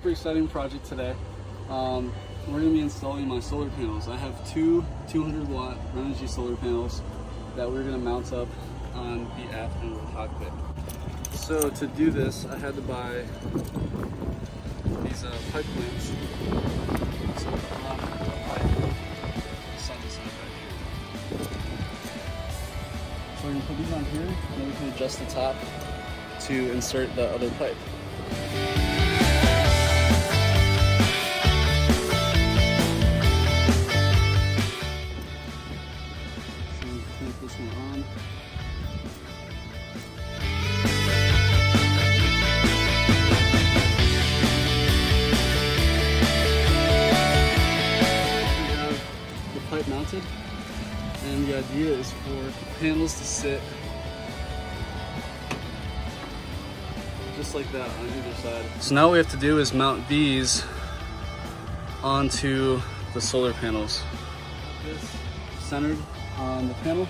super exciting project today. We're going to be installing my solar panels. I have two 200-watt energy solar panels that we're going to mount up on the aft end of the cockpit. So to do this, I had to buy these pipe clamps. So run a pipe side to side right here. So we're going to put these on here, and then we can adjust the top to insert the other pipe. So we clamp this one on. Pipe mounted, and the idea is for the panels to sit just like that on either side. So now what we have to do is mount these onto the solar panels. This centered on the panel,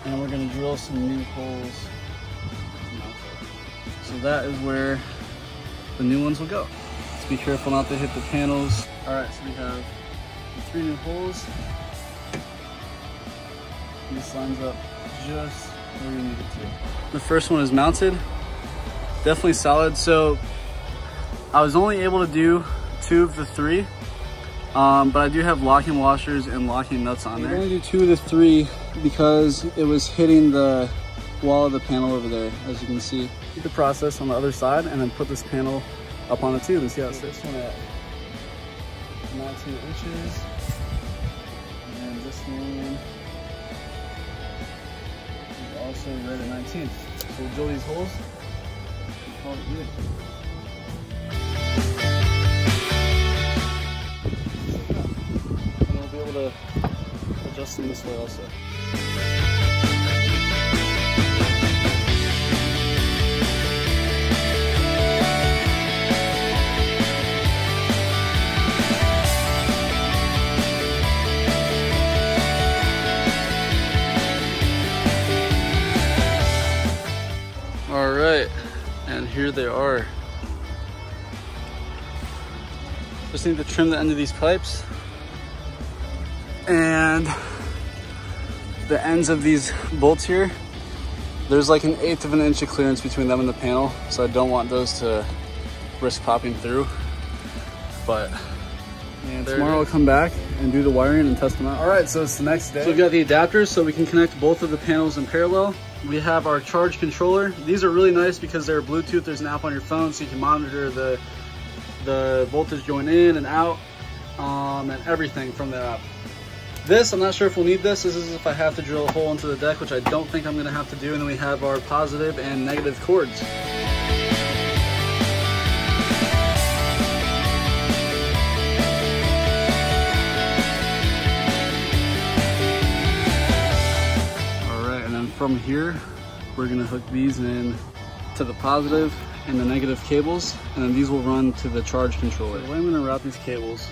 and we're going to drill some new holes to mount it. So that is where the new ones will go. Just be careful not to hit the panels. All right, so we have 3 new holes. This lines up just where we need it to. The first one is mounted, definitely solid. So I was only able to do 2 of the 3, but I do have locking washers and locking nuts on there. I'm going to do 2 of the 3 because it was hitting the wall of the panel over there, as you can see. Keep the process on the other side and then put this panel up on the tube and see how it sits. This one at 19 inches, and this one is also right at 19. So we'll drill these holes and call it good. And we'll be able to adjust them this way also. All right, and here they are. Just need to trim the end of these pipes, and the ends of these bolts here, there's like 1/8 of an inch of clearance between them and the panel, so I don't want those to risk popping through. But tomorrow I'll come back and do the wiring and test them out. All right, so it's the next day. So we've got the adapters so we can connect both of the panels in parallel. We have our charge controller. These are really nice because they're Bluetooth. There's an app on your phone so you can monitor the voltage going in and out, and everything from the app. This, I'm not sure if we'll need this. This is if I have to drill a hole into the deck, which I don't think I'm gonna have to do. And then we have our positive and negative cords. From here, we're gonna hook these in to the positive and the negative cables, and then these will run to the charge controller. The way I'm gonna route these cables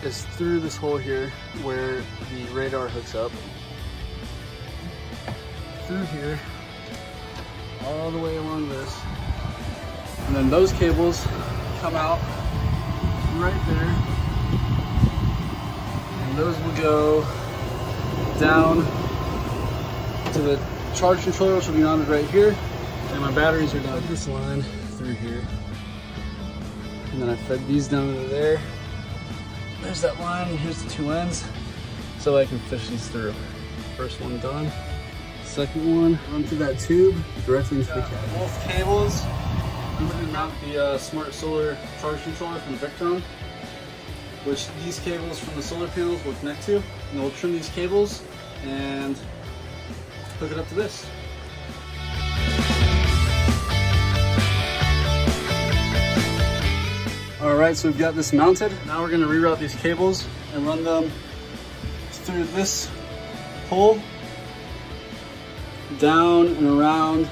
is through this hole here where the radar hooks up, through here, all the way along this, and then those cables come out right there, and those will go down to the charge controller, which will be mounted right here, and my batteries are down this line through here, and then I fed these down into there. There's that line, and here's the 2 ends, so I can fish these through. First one done. Second one, run through that tube directly into the cab. Both cables. I'm going to mount the Smart Solar charge controller from Victron, which these cables from the solar panels will connect to, and we'll trim these cables and hook it up to this. All right, so we've got this mounted. Now we're gonna reroute these cables and run them through this hole, down and around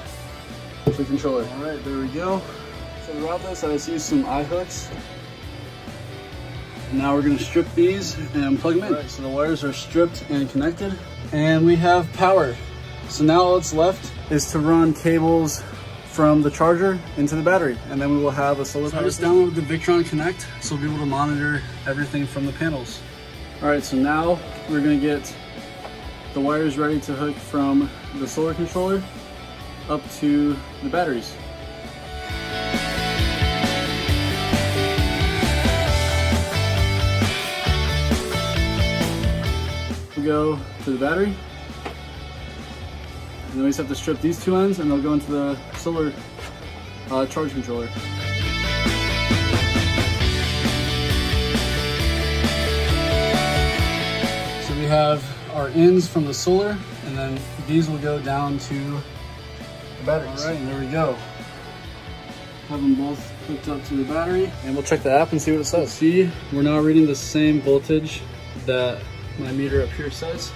the controller. All right, there we go. So to route this, I just used some eye hooks. Now we're gonna strip these and plug them in. All right, so the wires are stripped and connected, and we have power. So now all that's left is to run cables from the charger into the battery, and then we will have a solar power. I just downloaded the Victron Connect, so we'll be able to monitor everything from the panels. All right, so now we're gonna get the wires ready to hook from the solar controller up to the batteries. We go to the battery, and then we just have to strip these two ends and they'll go into the solar charge controller. So we have our ends from the solar, and then these will go down to the batteries. All right, and there we go. Have them both hooked up to the battery, and we'll check the app and see what it says. See, we're now reading the same voltage that my meter up here says.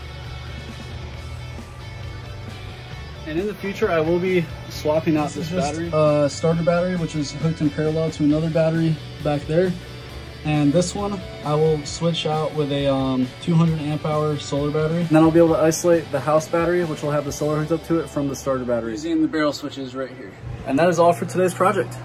And in the future, I will be swapping out this battery. Starter battery, which is hooked in parallel to another battery back there. And this one, I will switch out with a 200 amp hour solar battery. And then I'll be able to isolate the house battery, which will have the solar hooked up to it, from the starter battery. Using the barrel switches right here. And that is all for today's project.